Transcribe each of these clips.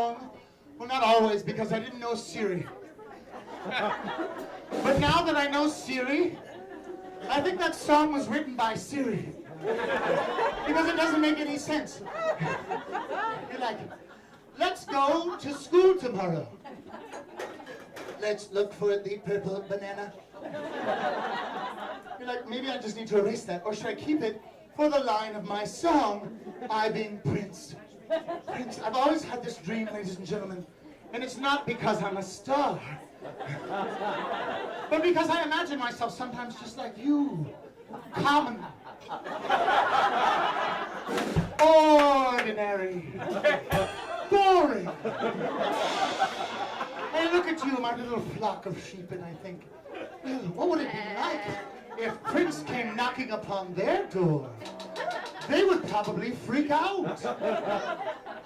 song. Well, not always, because I didn't know Siri. But now that I know Siri, I think that song was written by Siri. Because it doesn't make any sense. You're like, let's go to school tomorrow. Let's look for the purple banana. You're like, maybe I just need to erase that, or should I keep it for the line of my song, I being Prince. Prince, I've always had this dream, ladies and gentlemen, and it's not because I'm a star, but because I imagine myself sometimes just like you, common, ordinary, boring. I look at you, my little flock of sheep, and I think, well, what would it be like if Prince came knocking upon their door? They would probably freak out.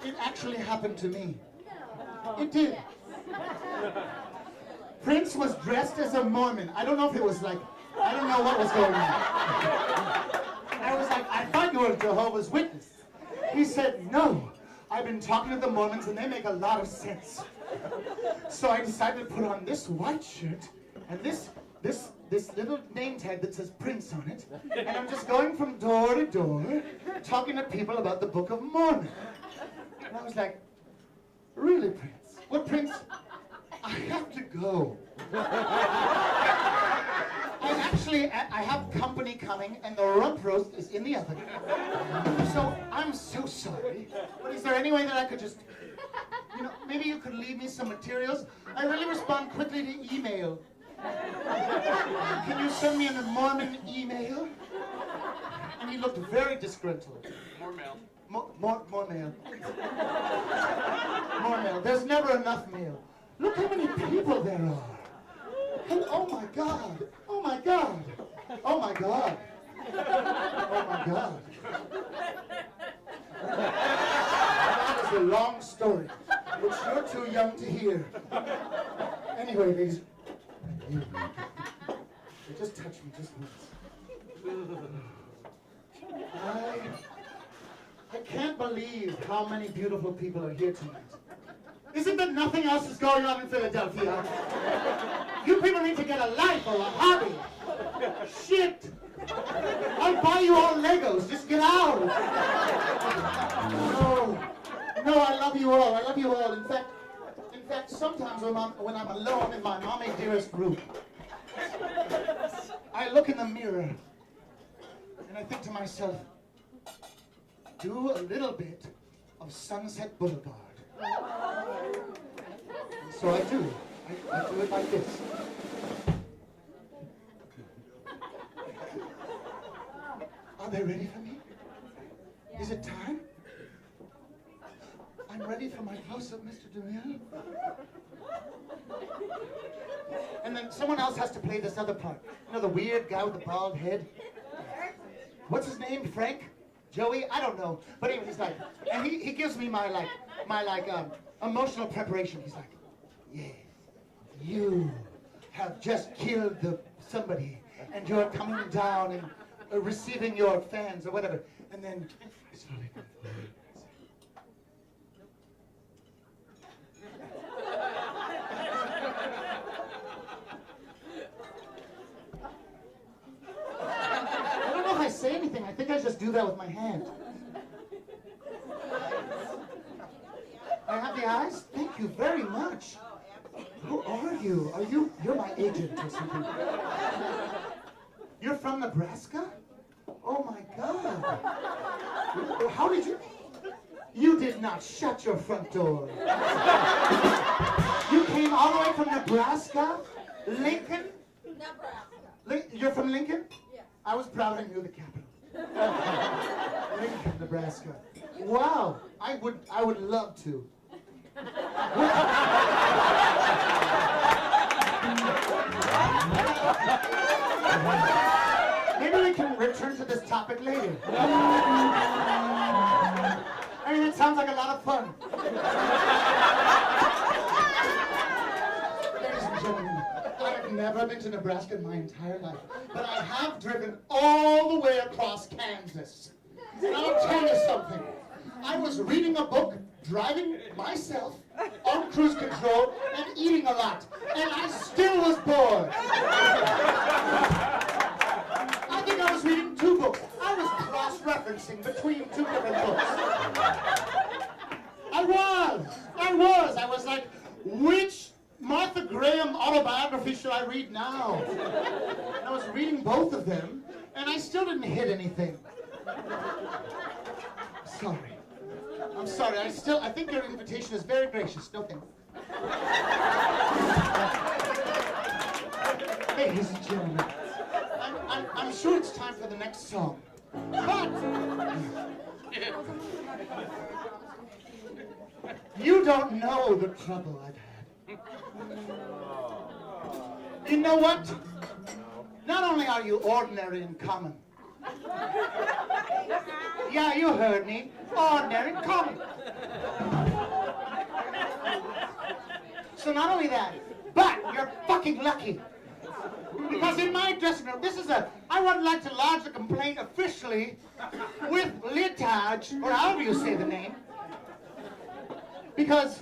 It actually happened to me. It did. Prince was dressed as a Mormon. I don't know if it was like, I don't know what was going on. I was like, I thought you were a Jehovah's Witness. He said, no, I've been talking to the Mormons and they make a lot of sense. So I decided to put on this white shirt and this little name tag that says Prince on it, and I'm just going from door to door talking to people about the Book of Mormon. And I was like, really, Prince? What, Prince? I have to go. I have company coming, and the rump roast is in the oven. So I'm so sorry, but is there any way that I could just, maybe you could leave me some materials? I really respond quickly to email. Can you send me a Mormon email? And he looked very disgruntled. More mail. More mail. More mail. There's never enough mail. Look how many people there are. And oh my God. Oh my God. Oh my God. Oh my God. That is a long story, which you're too young to hear. Anyway, ladies. Just touch me, just once. I can't believe how many beautiful people are here tonight. Isn't there nothing else is going on in Philadelphia? You people need to get a life or a hobby. Shit! I'll buy you all Legos. Just get out. No, I love you all. I love you all. In fact, sometimes when I'm alone in my mommy dearest room, I look in the mirror and I think to myself, do a little bit of Sunset Boulevard. And so I do. I do it like this. Are they ready for me? Is it time? I'm ready for my close-up, Mr. DeMille. And then someone else has to play this other part. The weird guy with the bald head. What's his name? Frank? Joey? I don't know. But anyway, he's like, and he gives me my emotional preparation. He's like, yes, you have just killed somebody, and you're coming down and receiving your fans or whatever. And then I slowly come forward. I say anything. I think I just do that with my hand. I have the eyes? Thank you very much. Who are you? You're my agent or something. You're from Nebraska? Oh my God. How did you? You did not shut your front door. You came all the way from Nebraska? Lincoln? Nebraska. You're from Lincoln? Yeah. I was proud I knew the capital. Lincoln, Nebraska. Wow, I would love to. Maybe we can return to this topic later. I mean, it sounds like a lot of fun. Ladies and gentlemen, I've never been to Nebraska in my entire life, but I have driven all the way across Kansas. And I'll tell you something. I was reading a book, driving myself, on cruise control, and eating a lot. And I still was bored. I think I was reading 2 books. I was cross-referencing between 2 different books. I was like, which Martha Graham autobiography should I read now? And I was reading both of them, and I still didn't hit anything. Sorry. I'm sorry. I think your invitation is very gracious. No thanks. Ladies and gentlemen, I'm sure it's time for the next song. But you don't know the trouble I've had. You know what? Not only are you ordinary and common. Yeah, you heard me. Ordinary and common. So not only that, but you're fucking lucky. Because in my dressing room, I would like to lodge a complaint officially with Litage, or however you say the name. Because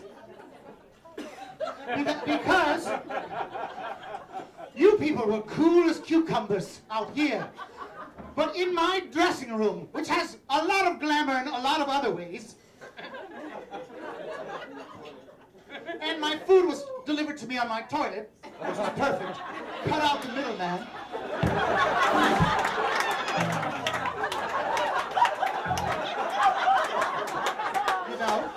you people were cool as cucumbers out here. But in my dressing room, which has a lot of glamour in a lot of other ways, and my food was delivered to me on my toilet, which was perfect, cut out the middleman. You know?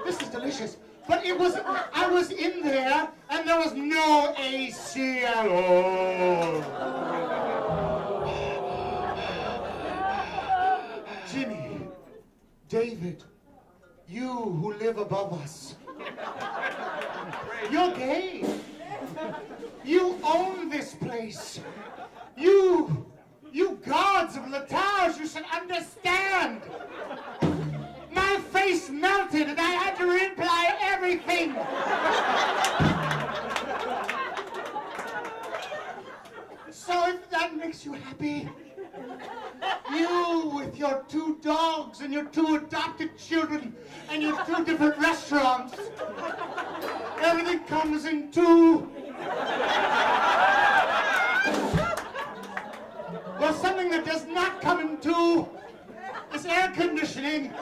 This is delicious. But I was in there, and there was no AC at all. Jimmy, David, you who live above us, you're gay. You own this place. You gods of Latage, you should understand. My face melted and I had to reply everything. So if that makes you happy, you with your 2 dogs and your 2 adopted children and your 2 different restaurants, everything comes in 2. Well, something that does not come in 2 is air conditioning.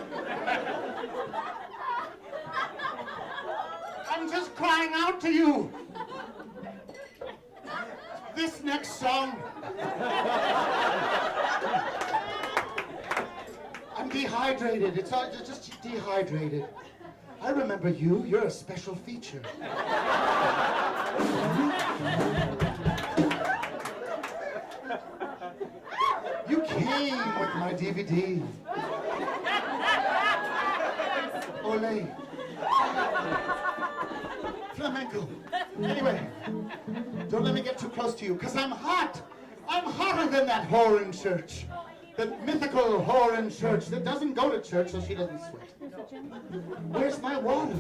I'm just crying out to you. This next song, I'm dehydrated. It's just dehydrated. I remember you. You're a special feature. You came with my DVD. Ole. Flamenco. Anyway, don't let me get too close to you, because I'm hot. I'm hotter than that whore in church. The mythical whore in church that doesn't go to church so she doesn't sweat. Where's my water?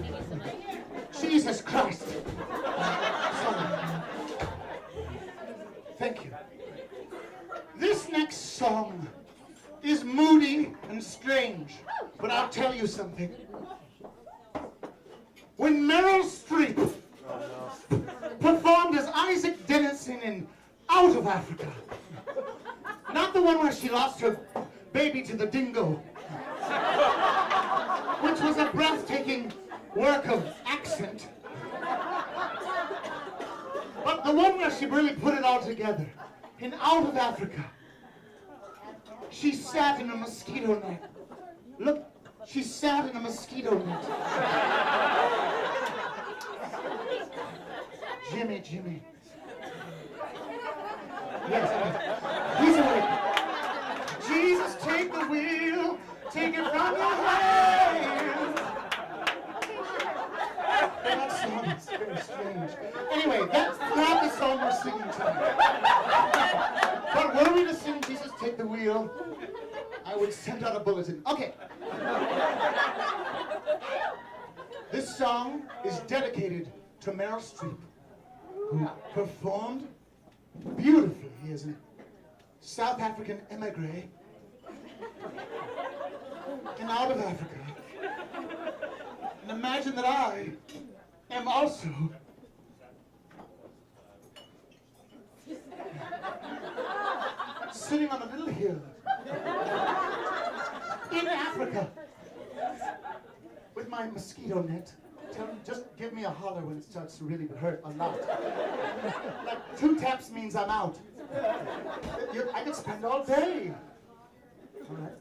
Jesus Christ. Sorry. Thank you. This next song is moody and strange, but I'll tell you something. When Meryl Streep performed as Isaac Dennison in Out of Africa, not the one where she lost her baby to the dingo, which was a breathtaking work of accent, but the one where she really put it all together. In Out of Africa, she sat in a mosquito net. Look, she sat in a mosquito net. Jimmy. Yes, he's awake. Jesus, take the wheel, take it from your hand. That song is very strange. Anyway, that's not the song we're singing tonight. But were we to sing Jesus, take the wheel, I would send out a bulletin. Okay. This song is dedicated to Meryl Streep, who performed beautifully as a South African emigre in Out of Africa. imagine that I am also sitting on a little hill in Africa with my mosquito net. Just give me a holler when it starts to really hurt a lot. Like 2 taps means I'm out. I could spend all day. All right.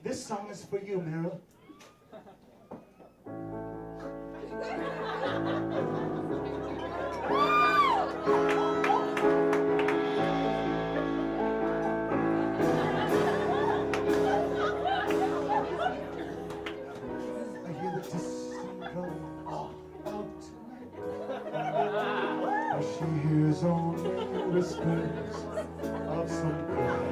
This song is for you, Meryl. I hear the distant drum all out tonight. She hears only whispers of some kind.